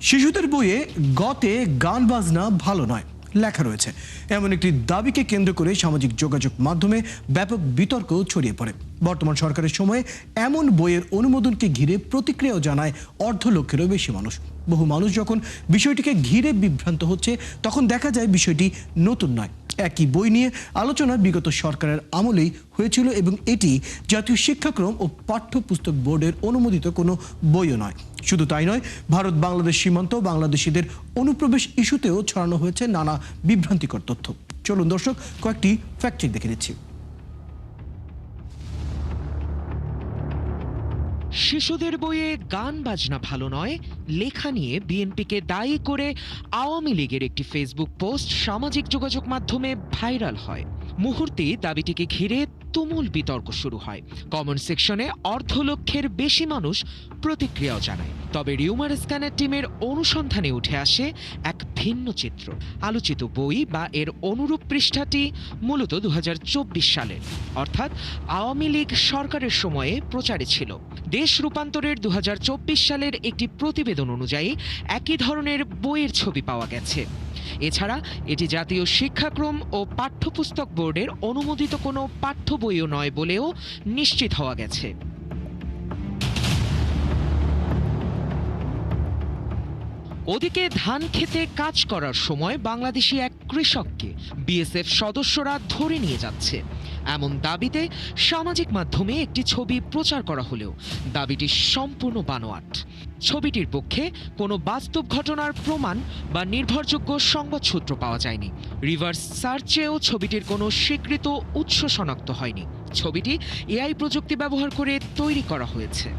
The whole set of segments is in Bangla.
শিশুদের বইয়ে গতে গান বাজনা ভালো নয় লেখা রয়েছে এমন একটি দাবিকে কেন্দ্র করে সামাজিক যোগাযোগ মাধ্যমে ব্যাপক বিতর্ক ছড়িয়ে পড়ে। বর্তমান সরকারের সময়ে এমন বইয়ের অনুমোদনকে ঘিরে প্রতিক্রিয়াও জানায় অর্ধ লক্ষেরও বেশি মানুষ। বহু মানুষ যখন বিষয়টিকে ঘিরে বিভ্রান্ত হচ্ছে তখন দেখা যায় বিষয়টি নতুন নয়। একই বই নিয়ে আলোচনা বিগত সরকারের আমলেই হয়েছিল এবং এটি জাতীয় শিক্ষাক্রম ও পাঠ্যপুস্তক বোর্ডের অনুমোদিত কোনো বইও নয়। শুধু তাই নয়, ভারত বাংলাদেশ সীমান্ত বাংলাদেশিদের অনুপ্রবেশ ইস্যুতেও ছড়ানো হয়েছে নানা বিভ্রান্তিকর তথ্য। চলুন দর্শক কয়েকটি ফ্যাক্ট চেক দেখে নিচ্ছি। শিশুদের বইয়ে গান বাজনা ভালো নয় লেখা নিয়ে বিএনপিকে দায়ী করে আওয়ামী লীগের একটি ফেসবুক পোস্ট সামাজিক যোগাযোগ মাধ্যমে ভাইরাল হয়। মুহূর্তেই দাবিটিকে ঘিরে তুমুল বিতর্ক শুরু হয়। কমেন্ট সেকশনে অর্ধ লক্ষের বেশি মানুষ প্রতিক্রিয়াও জানায়। তবে রিউমার স্ক্যানার টিমের অনুসন্ধানে উঠে আসে এক ভিন্ন চিত্র। আলোচিত বই বা এর অনুরূপ পৃষ্ঠাটি মূলত ২০২৪ সালের, অর্থাৎ আওয়ামী লীগ সরকারের সময়ে প্রচারে ছিল। দেশ রূপান্তরের ২০২৪ সালের একটি প্রতিবেদন অনুযায়ী একই ধরনের বইয়ের ছবি পাওয়া গেছে। এছাড়া এটি জাতীয় শিক্ষাক্রম ও পাঠ্যপুস্তক বোর্ডের অনুমোদিত কোনো পাঠ্য বইও নয় বলেও নিশ্চিত হওয়া গেছে। ওদিকে ধান খেতে কাজ করার সময় বাংলাদেশি এক কৃষককে বিএসএফ সদস্যরা ধরে নিয়ে যাচ্ছে এমন দাবিতে সামাজিক মাধ্যমে একটি ছবি প্রচার করা হলেও দাবিটি সম্পূর্ণ বানোয়াট। ছবিটির পক্ষে কোনো বাস্তব ঘটনার প্রমাণ বা নির্ভরযোগ্য সংবাদসূত্র পাওয়া যায়নি। রিভার্স সার্চেও ছবিটির কোনো স্বীকৃত উৎস শনাক্ত হয়নি। ছবিটি এআই প্রযুক্তি ব্যবহার করে তৈরি করা হয়েছে।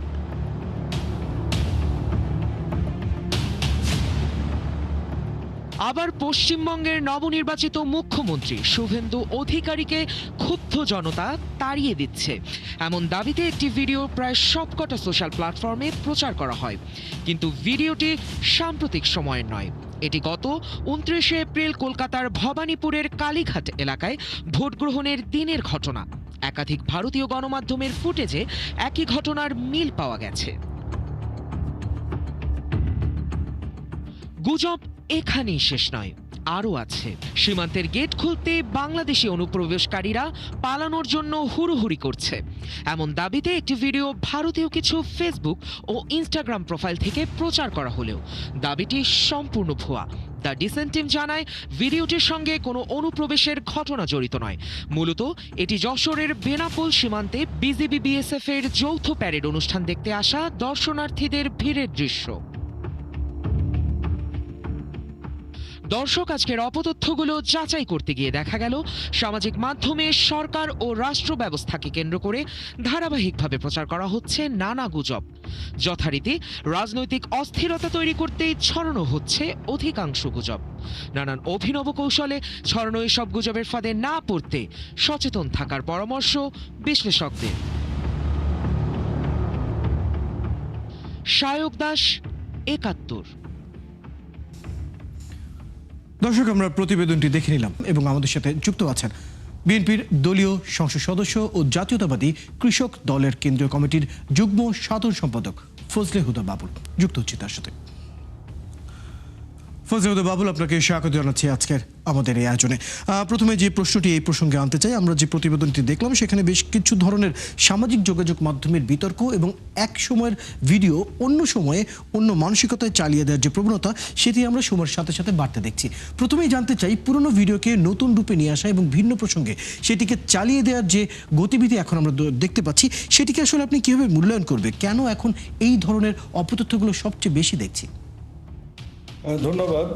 আবার পশ্চিমবঙ্গের নবনির্বাচিত মুখ্যমন্ত্রী শুভেন্দু অধিকারীকে ক্ষুব্ধ জনতা তাড়িয়ে দিচ্ছে এমন দাবিতে একটি ভিডিও প্রায় সবকটা সোশ্যাল প্ল্যাটফর্মে প্রচার করা হয়, কিন্তু ভিডিওটি সাম্প্রতিক সময়ের নয়। এটি গত ২৯ এপ্রিল কলকাতার ভবানীপুরের কালীঘাট এলাকায় ভোট গ্রহণের দিনের ঘটনা। একাধিক ভারতীয় গণমাধ্যমের ফুটেজে একই ঘটনার মিল পাওয়া গেছে। গুজব এখানেই শেষ নয়, আরও আছে। সীমান্তের গেট খুলতে বাংলাদেশি অনুপ্রবেশকারীরা পালানোর জন্য হুড়োহুড়ি করছে এমন দাবিতে একটি ভিডিও ভারতীয় কিছু ফেসবুক ও ইনস্টাগ্রাম প্রোফাইল থেকে প্রচার করা হলেও দাবিটি সম্পূর্ণ ভুয়া। দ্য ডিসেন্ট টিম জানায় ভিডিওটির সঙ্গে কোনো অনুপ্রবেশের ঘটনা জড়িত নয়। মূলত এটি যশোরের বেনাপোল সীমান্তে বিজিবি বিএসএফ এর যৌথ প্যারেড অনুষ্ঠান দেখতে আসা দর্শনার্থীদের ভিড়ের দৃশ্য। দর্শক, আজকের অপতথ্যগুলো যাচাই করতে গিয়ে দেখা গেল সামাজিক মাধ্যমে সরকার ও রাষ্ট্র ব্যবস্থাকে কেন্দ্র করে ধারাবাহিকভাবে প্রচার করা হচ্ছে নানা গুজব। যথারীতি রাজনৈতিক অস্থিরতা তৈরি করতেই ছড়ানো হচ্ছে অধিকাংশ গুজব। নানান অভিনব কৌশলে ছড়ানো এসব গুজবের ফাঁদে না পড়তে সচেতন থাকার পরামর্শ বিশ্লেষকদের। সায়ক দাস, ৭১। দর্শক, আমরা প্রতিবেদনটি দেখে নিলাম এবং আমাদের সাথে যুক্ত আছেন বিএনপির দলীয় সংসদ সদস্য ও জাতীয়তাবাদী কৃষক দলের কেন্দ্রীয় কমিটির যুগ্ম সাধারণ সম্পাদক ফজলে হুদা বাবুল। যুক্ত হচ্ছে তার সাথে। ফজলে হুদা বাবুল, আপনাকে স্বাগত জানাচ্ছি আজকের আমাদের এই আয়োজনে। প্রথমে যে প্রশ্নটি এই প্রসঙ্গে আনতে চাই, আমরা যে প্রতিবেদনটি দেখলাম সেখানে বেশ কিছু ধরনের সামাজিক যোগাযোগ মাধ্যমের বিতর্ক এবং এক সময়ের ভিডিও অন্য সময়ে অন্য মানসিকতায় চালিয়ে দেওয়ার যে প্রবণতা, সেটি আমরা সময়ের সাথে সাথে বাড়তে দেখছি। প্রথমেই জানতে চাই, পুরনো ভিডিওকে নতুন রূপে নিয়ে আসা এবং ভিন্ন প্রসঙ্গে সেটিকে চালিয়ে দেওয়ার যে গতিবিধি এখন আমরা দেখতে পাচ্ছি, সেটিকে আসলে আপনি কীভাবে মূল্যায়ন করবে? কেন এখন এই ধরনের অপতথ্যগুলো সবচেয়ে বেশি দেখছি? ধন্যবাদ।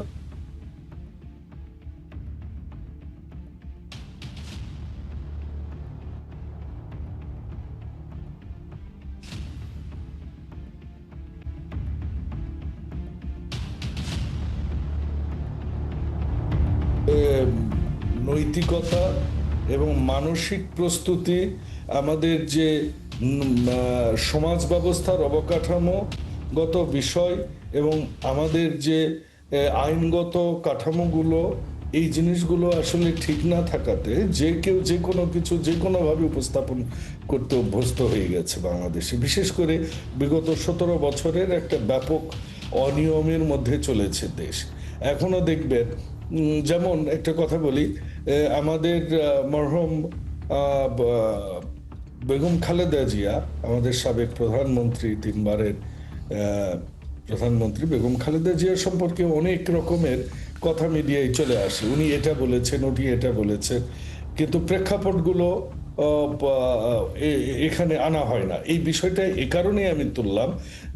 নৈতিকতা এবং মানসিক প্রস্তুতি, আমাদের যে সমাজ ব্যবস্থার অবকাঠামোগত বিষয় এবং আমাদের যে আইনগত কাঠামোগুলো, এই জিনিসগুলো আসলে ঠিক না থাকাতে যে কেউ যে কোনো কিছু যে কোনোভাবে উপস্থাপন করতে অভ্যস্ত হয়ে গেছে বাংলাদেশে। বিশেষ করে বিগত 17 বছরের একটা ব্যাপক অনিয়মের মধ্যে চলেছে দেশ। এখনো দেখবেন যেমন একটা কথা বলি, আমাদের মরহুম বেগম খালেদা জিয়া, আমাদের সাবেক প্রধানমন্ত্রী, 3বারের প্রধানমন্ত্রী বেগম খালেদা জিয়া সম্পর্কে অনেক রকমের কথা মিডিয়ায় চলে আসে। উনি এটা বলেছেন, উনি এটা বলেছেন, কিন্তু প্রেক্ষাপটগুলো এখানে আনা হয় না। এই বিষয়টা এ কারণেই আমি তুললাম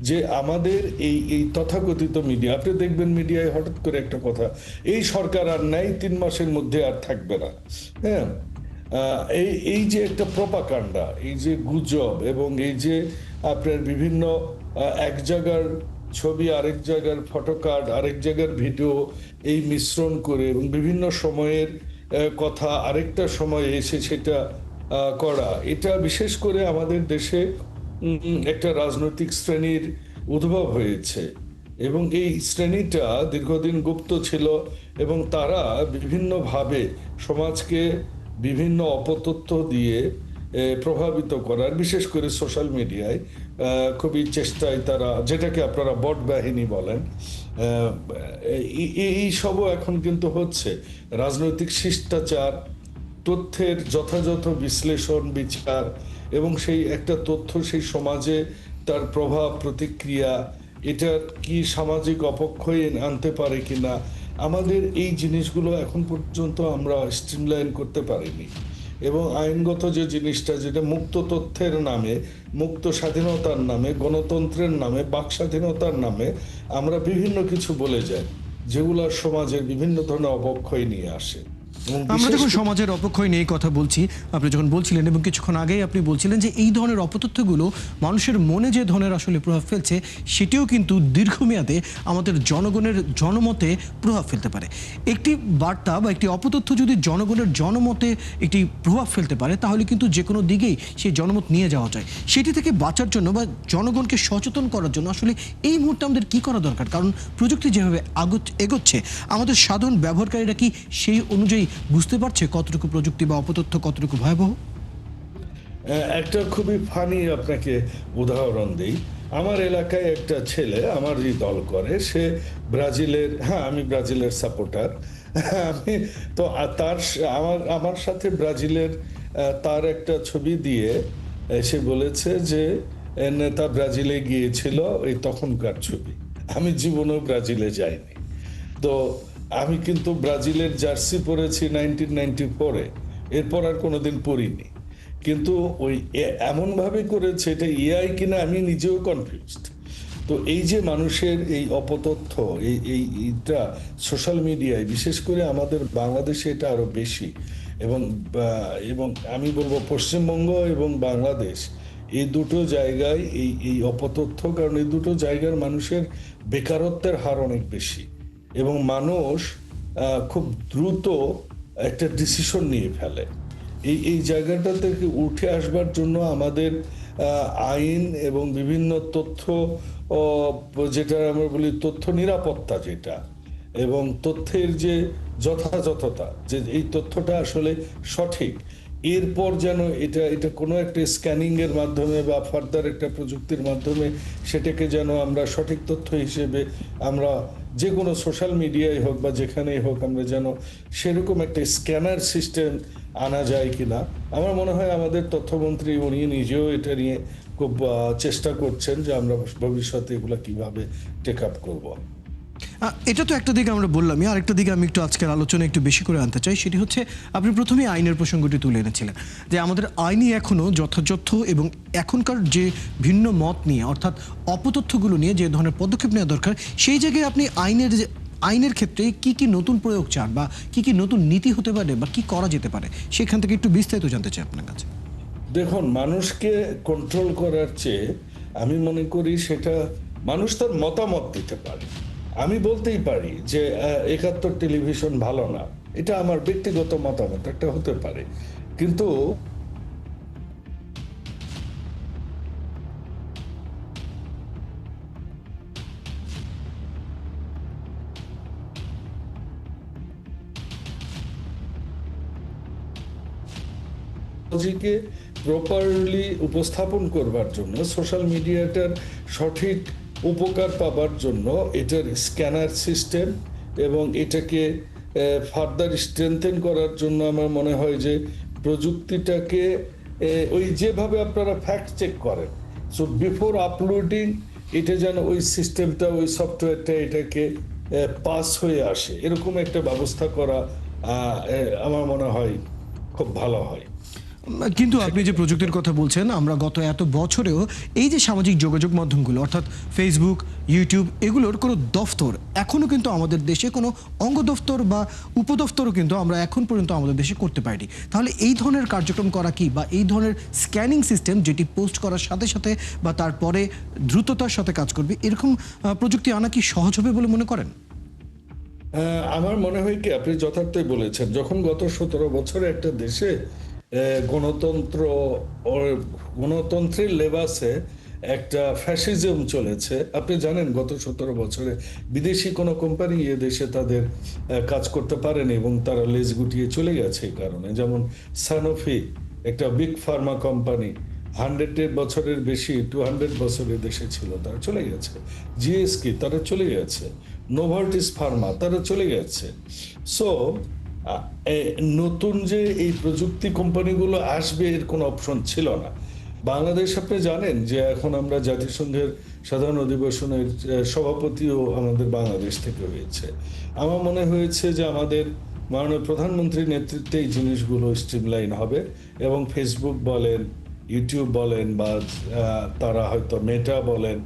যে আমাদের এই তথাকথিত মিডিয়া, আপনি দেখবেন মিডিয়ায় হঠাৎ করে একটা কথা, এই সরকার আর নাই, 3 মাসের মধ্যে আর থাকবে না। হ্যাঁ, এই যে একটা প্রপাগান্ডা, এই যে গুজব, এবং এই যে আপনার বিভিন্ন এক জায়গার ছবি, আরেক জায়গার ফটোকার্ড, আরেক জায়গার ভিডিও, এই মিশ্রণ করে এবং বিভিন্ন সময়ের কথা আরেকটা সময়ে এসে সেটা করা, এটা বিশেষ করে আমাদের দেশে একটা রাজনৈতিক শ্রেণীর উদ্ভব হয়েছে, এবং এই শ্রেণীটা দীর্ঘদিন গুপ্ত ছিল, এবং তারা বিভিন্নভাবে সমাজকে বিভিন্ন অপতথ্য দিয়ে প্রভাবিত করার, বিশেষ করে সোশ্যাল মিডিয়ায় খুবই চেষ্টায় তারা, যেটাকে আপনারা বট বাহিনী বলেন, এই সবও এখন কিন্তু হচ্ছে। রাজনৈতিক শিষ্টাচার, তথ্যের যথাযথ বিশ্লেষণ, বিচার, এবং সেই একটা তথ্য সেই সমাজে তার প্রভাব প্রতিক্রিয়া, এটার কি সামাজিক অপক্ষয় আনতে পারে কিনা, আমাদের এই জিনিসগুলো এখন পর্যন্ত আমরা স্ট্রিমলাইন করতে পারিনি। এবং আইনগত যে জিনিসটা, যেটা মুক্ত তথ্যের নামে, মুক্ত স্বাধীনতার নামে, গণতন্ত্রের নামে, বাক স্বাধীনতার নামে আমরা বিভিন্ন কিছু বলে যাই, যেগুলো সমাজের বিভিন্ন ধরনের অবক্ষয় নিয়ে আসে। আমরা যখন সমাজের অপক্ষয় নিয়ে কথা বলছি, আপনি যখন বলছিলেন এবং কিছুক্ষণ আগেই আপনি বলছিলেন যে এই ধরনের অপতথ্যগুলো মানুষের মনে যে ধরনের আসলে প্রভাব ফেলছে, সেটিও কিন্তু দীর্ঘমেয়াদে আমাদের জনগণের জনমতে প্রভাব ফেলতে পারে। একটি বার্তা বা একটি অপতথ্য যদি জনগণের জনমতে একটি প্রভাব ফেলতে পারে, তাহলে কিন্তু যে কোনো দিকেই সেই জনমত নিয়ে যাওয়া যায়। সেটি থেকে বাঁচার জন্য বা জনগণকে সচেতন করার জন্য আসলে এই মুহূর্তে আমাদের কী করা দরকার? কারণ প্রযুক্তি যেভাবে এগোচ্ছে, আমাদের সাধারণ ব্যবহারকারীরা কি সেই অনুযায়ী বুঝতে পারছে কতটুকু প্রযুক্তি বা অপতথ্য কতটুকু ভয়াবহ? একটা খুবই ফানি আপনাকে উদাহরণ দিই। আমার এলাকায় একটা ছেলে আমারই দল করে, সে ব্রাজিলের, হ্যাঁ আমি ব্রাজিলের সাপোর্টার, আমি তো তার আমার সাথে ব্রাজিলের তার একটা ছবি দিয়ে সে বলেছে যে নেতা ব্রাজিলে গিয়েছিল, এই তখনকার ছবি। আমি জীবনেও ব্রাজিলে যাইনি, তো আমি কিন্তু ব্রাজিলের জার্সি পরেছি 1994-এ, এরপর আর কোনোদিন পরিনি। কিন্তু ওই এমনভাবে করেছে, এটা এআই কিনা আমি নিজেও কনফিউজড। তো এই যে মানুষের এই অপতথ্য, এইটা সোশ্যাল মিডিয়ায়, বিশেষ করে আমাদের বাংলাদেশে এটা আরো বেশি, এবং আমি বলবো পশ্চিমবঙ্গ এবং বাংলাদেশ, এই দুটো জায়গায় এই অপতথ্য, কারণ এই দুটো জায়গার মানুষের বেকারত্বের হার অনেক বেশি, এবং মানুষ খুব দ্রুত একটা ডিসিশন নিয়ে ফেলে। এই জায়গাটা থেকে উঠে আসবার জন্য আমাদের আইন এবং বিভিন্ন তথ্য, যেটা আমরা বলি তথ্য নিরাপত্তা, যেটা, এবং তথ্যের যে যথাযথতা, যে এই তথ্যটা আসলে সঠিক, এরপর যেন এটা কোনো একটা স্ক্যানিং এর মাধ্যমে বা ফার্দার একটা প্রযুক্তির মাধ্যমে সেটাকে যেন আমরা সঠিক তথ্য হিসেবে, আমরা যে কোনো সোশ্যাল মিডিয়ায় হোক বা যেখানেই হোক, আমরা যেন সেরকম একটা স্ক্যানার সিস্টেম আনা যায় কিনা। আমার মনে হয় আমাদের তথ্যমন্ত্রী উনি নিজেও এটা নিয়ে খুব চেষ্টা করছেন যে আমরা ভবিষ্যতে এগুলো কিভাবে টেক আপ করবো। এটা তো একটা দিকে আমরা বললামই, আরেকটা দিকে আমি একটু আজকের আলোচনা একটু বেশি করে আনতে চাই। সেটি হচ্ছে, আপনি প্রথমে আইনের প্রসঙ্গটি তুলে এনেছিলেন যে আমাদের আইনই এখনও যথাযথ, এবং এখনকার যে ভিন্ন মত নিয়ে, অর্থাৎ অপতথ্যগুলো নিয়ে যে ধরনের পদক্ষেপ নেওয়া দরকার, সেই জায়গায় আপনি আইনের ক্ষেত্রে কি কি নতুন প্রয়োগ চান, বা কি কি নতুন নীতি হতে পারে, বা কি করা যেতে পারে, সেখান থেকে একটু বিস্তারিত জানতে চাই আপনার কাছে। দেখুন, মানুষকে কন্ট্রোল করার চেয়ে আমি মনে করি সেটা মানুষ তার মতামত দিতে পারে। আমি বলতেই পারি যে 71 টেলিভিশন ভালো না, এটা আমার ব্যক্তিগত মতামত একটা হতে পারে, কিন্তু প্রপারলি উপস্থাপন করবার জন্য সোশ্যাল মিডিয়াটার সঠিক উপকার পাবার জন্য এটার স্ক্যানার সিস্টেম এবং এটাকে ফার্দার স্ট্রেনথেন করার জন্য আমার মনে হয় যে প্রযুক্তিটাকে ওই যেভাবে আপনারা ফ্যাক্ট চেক করেন, সো বিফোর আপলোডিং এটা যেন ওই সিস্টেমটা, ওই সফটওয়্যারটা এটাকে পাস হয়ে আসে, এরকম একটা ব্যবস্থা করা আমার মনে হয় খুব ভালো হয়। কিন্তু আপনি যে প্রযুক্তির কথা বলছেন, আমরা গত এত বছরেও এই যে সামাজিক যোগাযোগ মাধ্যমগুলো অর্থাৎ ফেসবুক, ইউটিউব, এগুলোর কোনো দফতর এখনো কিন্তু আমাদের দেশে কোনো অঙ্গ দফতর বা উপদফতরও কিন্তু আমরা এখন পর্যন্ত আমাদের দেশে করতে পারিনি। তাহলে এই ধরনের কার্যক্রম করা কি, বা এই ধরনের স্ক্যানিং সিস্টেম যেটি পোস্ট করার সাথে সাথে বা তারপরে দ্রুততার সাথে কাজ করবে, এরকম প্রযুক্তি আনা কি সহজ হবে বলে মনে করেন? আমার মনে হয় কি, আপনি যথার্থই বলেছেন, যখন গত 17 বছরে একটা দেশে গণতন্ত্র গণতন্ত্রের লেবাসে একটা ফ্যাসিজম চলেছে, আপনি জানেন গত 17 বছরে বিদেশি কোনো কোম্পানি এ দেশে তাদের কাজ করতে পারেনি এবং তারা লেজ গুটিয়ে চলে গেছে এই কারণে। যেমন সানোফি, একটা বিগ ফার্মা কোম্পানি, 100 বছরের বেশি, 200 বছরের দেশে ছিল, তারা চলে গেছে। জিএসকে তারা চলে গেছে, নোভার্টিস ফার্মা তারা চলে গেছে। সো নতুন যে এই প্রযুক্তি কোম্পানিগুলো আসবে এর কোনো অপশন ছিল না। বাংলাদেশ, আপনি জানেন যে এখন আমরা জাতিসংঘের সাধারণ অধিবেশনের সভাপতিও আমাদের বাংলাদেশ থেকে হয়েছে। আমার মনে হয়েছে যে আমাদের মাননীয় প্রধানমন্ত্রীর নেতৃত্বে এই জিনিসগুলো স্ট্রিমলাইন হবে এবং ফেসবুক বলেন, ইউটিউব বলেন, বা তারা হয়তো মেটা বলেন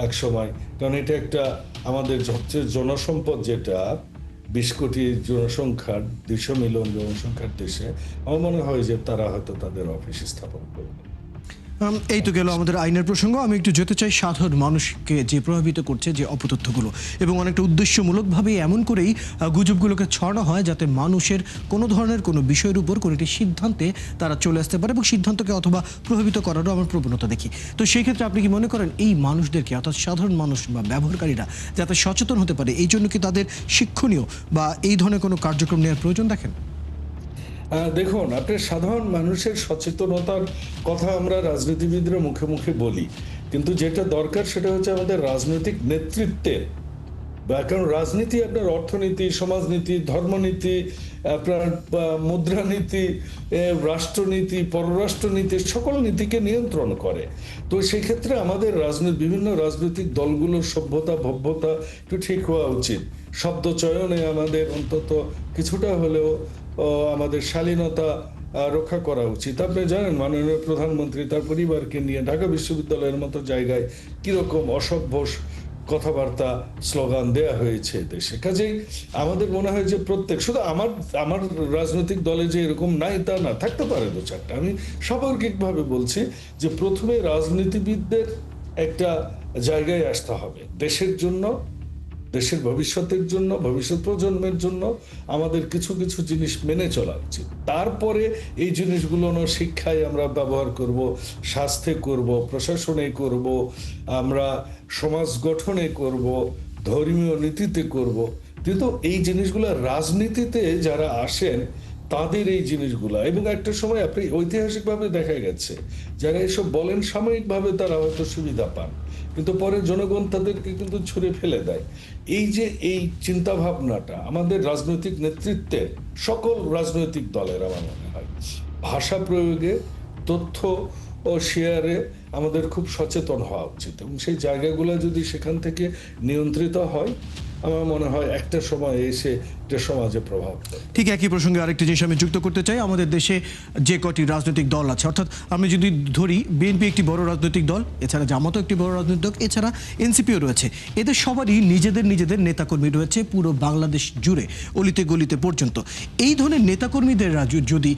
এক সময়, কারণ এটা একটা আমাদের সবচেয়ে জনসম্পদ, যেটা 20 কোটি জনসংখ্যার, 200 মিলিয়ন জনসংখ্যার দেশে, আমার মনে হয় যে তারা হয়তো তাদের অফিস স্থাপন করবে। এই তো গেল আমাদের আইনের প্রসঙ্গ। আমি একটু যেতে চাই সাধারণ মানুষকে যে প্রভাবিত করছে যে অপতথ্যগুলো, এবং অনেকটা উদ্দেশ্যমূলকভাবে এমন করেই গুজবগুলোকে ছড়ানো হয় যাতে মানুষের কোনো ধরনের কোনো বিষয়ের উপর কোনো একটি সিদ্ধান্তে তারা চলে আসতে পারে এবং সিদ্ধান্তকে অথবা প্রভাবিত করারও আমার প্রবণতা দেখি। তো সেই ক্ষেত্রে আপনি কি মনে করেন এই মানুষদেরকে, অর্থাৎ সাধারণ মানুষ বা ব্যবহারকারীরা যাতে সচেতন হতে পারে, এই জন্য কি তাদের শিক্ষণীয় বা এই ধরনের কোনো কার্যক্রম নেওয়ার প্রয়োজন দেখেন? দেখুন, আপনার সাধারণ মানুষের সচেতনতার কথা আমরা রাজনীতিবিদরা মুখে মুখে বলি, কিন্তু যেটা দরকার সেটা হচ্ছে আমাদের রাজনৈতিক নেতৃত্বের, কারণ রাজনীতি আপনার অর্থনীতি, সমাজনীতি, ধর্মনীতি, আপনার মুদ্রানীতি, রাষ্ট্রনীতি, পররাষ্ট্রনীতি, সকল নীতিকে নিয়ন্ত্রণ করে। তো সেই ক্ষেত্রে আমাদের বিভিন্ন রাজনৈতিক দলগুলোর সভ্যতা ভব্যতা একটু ঠিক হওয়া উচিত। শব্দ চয়নে আমাদের অন্তত কিছুটা হলেও আমাদের শালীনতা রক্ষা করা উচিত। আপনি জানেন মাননীয় প্রধানমন্ত্রী তার পরিবারকে নিয়ে ঢাকা বিশ্ববিদ্যালয়ের মতো জায়গায় কিরকম অসভ্য কথাবার্তা, স্লোগান দেয়া হয়েছে দেশে। কাজেই আমাদের মনে হয় যে প্রত্যেক, শুধু আমার রাজনৈতিক দলে যে এরকম নাই তা না, থাকতে পারে 2-4টা। আমি সামগ্রিকভাবে বলছি যে প্রথমে রাজনীতিবিদদের একটা জায়গায় আসতে হবে দেশের জন্য, দেশের ভবিষ্যতের জন্য, ভবিষ্যৎ প্রজন্মের জন্য আমাদের কিছু কিছু জিনিস মেনে চলা উচিত। তারপরে এই জিনিসগুলো শিক্ষায় আমরা ব্যবহার করব, স্বাস্থ্যে করব, প্রশাসনে করব, আমরা সমাজ গঠনে করব, ধর্মীয় নীতিতে করব। কিন্তু এই জিনিসগুলো রাজনীতিতে যারা আসেন তাদের এই জিনিসগুলো, এবং একটা সময় আপনি ঐতিহাসিকভাবে দেখা গেছে যারা এসব বলেন সাময়িকভাবে তারা হয়তো সুবিধা পান, কিন্তু পরে জনগণ তাদেরকে কিন্তু ছুঁড়ে ফেলে দেয়। এই যে এই চিন্তা ভাবনাটা আমাদের রাজনৈতিক নেতৃত্বের, সকল রাজনৈতিক দলের আমার মনে হয় ভাষা প্রয়োগে, তথ্য ও শেয়ারে আমাদের খুব সচেতন হওয়া উচিত, এবং সেই জায়গাগুলো যদি সেখান থেকে নিয়ন্ত্রিত হয়, আমার মনে হয় একটা সময় এসে এটা সমাজে প্রভাব পড়ে। ঠিক একই প্রসঙ্গে আরেকটি জিনিস আমি যুক্ত করতে চাই। আমাদের দেশে যে কটি রাজনৈতিক দল আছে, অর্থাৎ আমি যদি ধরি বিএনপি একটি বড় রাজনৈতিক দল, এছাড়া জামাতও একটি বড় রাজনৈতিক দল, এছাড়া এনসিপিও রয়েছে। এদের সবারই নিজেদের নেতাকর্মী রয়েছে পুরো বাংলাদেশ জুড়ে, অলিতে গলিতে পর্যন্ত। এই ধরনের নেতাকর্মীদের যদি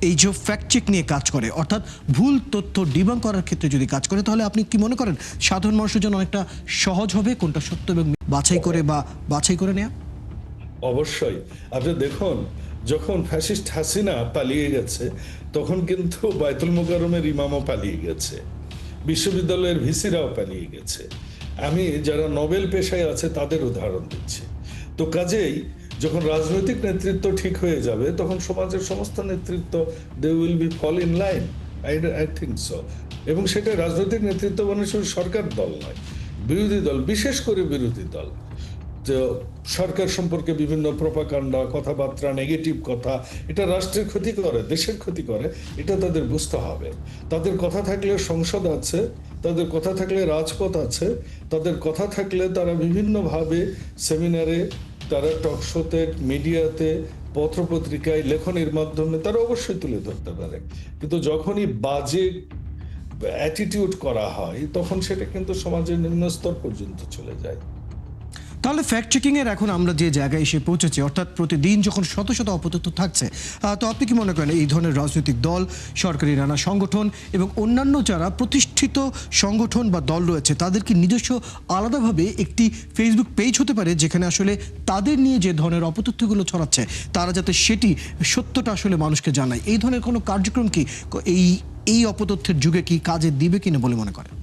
এই যে ফ্যাক্ট চেক নিয়ে কাজ করে, অর্থাৎ ভুল তথ্য ডিবাং করার ক্ষেত্রে যদি কাজ করে, তাহলে আপনি কি মনে করেন সাধারণ মানুষের জন্য অনেকটা সহজ হবে কোনটা সত্য এবং বাছাই করে নেওয়া? অবশ্যই। আপনি দেখুন, যখন ফ্যাসিস্ট হাসিনা পালিয়ে গেছে তখন কিন্তু বায়তুল মোকাররমের ইমামও পালিয়ে গেছে, বিশ্ববিদ্যালয়ের ভিসিরাও পালিয়ে গেছে। আমি যারা নোবেল পেশায় আছে তাদের উদাহরণ দিচ্ছি। তো কাজেই যখন রাজনৈতিক নেতৃত্ব ঠিক হয়ে যাবে তখন সমাজের সমস্ত নেতৃত্ব they will be fall in line, I think so. এবং সেটা রাজনৈতিক নেতৃত্ব মানে শুধু সরকার দল নয়, বিরোধী দল, বিশেষ করে বিরোধী দল, তো সরকার সম্পর্কে বিভিন্ন প্রপাগান্ডা, কথাবার্তা, নেগেটিভ কথা, এটা রাষ্ট্রের ক্ষতি করে, দেশের ক্ষতি করে, এটা তাদের বুঝতে হবে। তাদের কথা থাকলে সংসদ আছে, তাদের কথা থাকলে রাজপথ আছে, তাদের কথা থাকলে তারা বিভিন্নভাবে সেমিনারে, তারা টকশোতে, মিডিয়াতে, পত্রপত্রিকায়, লেখনের মাধ্যমে তারা অবশ্যই তুলে ধরতে পারে। কিন্তু যখনই বাজে অ্যাটিটিউড করা হয় তখন সেটা কিন্তু সমাজের নিম্ন স্তর পর্যন্ত চলে যায়। তাহলে ফ্যাক্ট চেকিং এর এখন আমরা যে জায়গায় এসে পৌঁছেছি, অর্থাৎ প্রতিদিন যখন শত শত অপতথ্য থাকছে, তো আপনি কি মনে করেন এই ধরনের রাজনৈতিক দল, সরকারি নানা সংগঠন এবং অন্যান্য যারা প্রতিষ্ঠিত সংগঠন বা দল রয়েছে তাদের কি নিজস্ব আলাদাভাবে একটি ফেসবুক পেজ হতে পারে যেখানে আসলে তাদের নিয়ে যে ধরনের অপতথ্যগুলো ছড়াচ্ছে তারা যাতে সেটি সত্যটা আসলে মানুষকে জানায়? এই ধরনের কোনো কার্যক্রম কি এই অপতথ্যের যুগে কি কাজে দিবে কিনা বলে মনে করেন?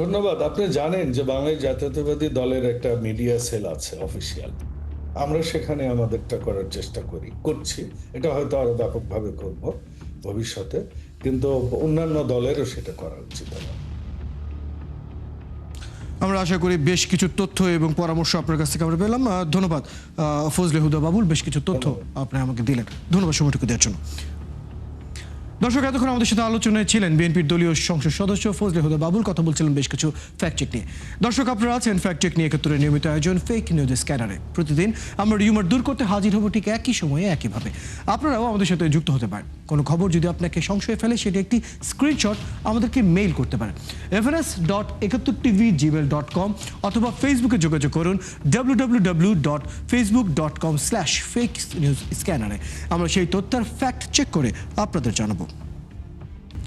ধন্যবাদ। আপনি জানেন যে বাংলাদেশ জাতীয়তাবাদী দলের একটা মিডিয়া সেল আছে অফিসিয়াল। আমরা সেখানে আমাদেরটা করার চেষ্টা করছি। এটা হয়তো আরো ব্যাপকভাবে করব ভবিষ্যতে, কিন্তু অন্যান্য দলেরও সেটা করা উচিত আমার। আমরা আশা করি বেশ কিছু তথ্য এবং পরামর্শ আপনার কাছ থেকে আমরা পেলাম। ধন্যবাদ ফজলে হুদা বাবুল, বেশ কিছু তথ্য আপনি আমাকে দিলেন। ধন্যবাদ সময়টুকু দেওয়ার জন্য। দর্শক, এতক্ষণ আমাদের সাথে আলোচনায় ছিলেন বিএনপির দলীয় সংসদ সদস্য ফজলে হুদা বাবুল। কথা বলছিলেন বেশ কিছু ফ্যাক্ট চেক নিয়ে। দর্শক, আপনারা আছেন ফ্যাক্ট চেক নিয়ে একাত্তরের নিয়মিত আয়োজন ফেক নিউজ স্ক্যানারে। প্রতিদিন আমরা রিউমার দূর করতে হাজির হব ঠিক একই সময়ে একইভাবে। আপনারাও আমাদের সাথে যুক্ত হতে পারেন। কোনো খবর যদি আপনাকে সংশয়ে ফেলে সেটি একটি স্ক্রিনশট আমাদেরকে মেইল করতে পারেন fns.71tv@gmail.com অথবা ফেসবুকে যোগাযোগ করুন www.facebook.com/fake-news-scanner। আমরা সেই তথ্যের ফ্যাক্ট চেক করে আপনাদের জানাবো।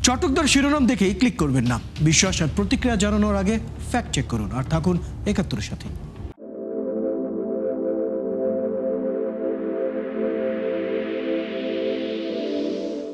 চটকদার শিরোনাম দেখেই ক্লিক করবেন না। বিশ্বাস আর প্রতিক্রিয়া জানানোর আগে ফ্যাক্ট চেক করুন আর থাকুন ৭১-এর সাথে।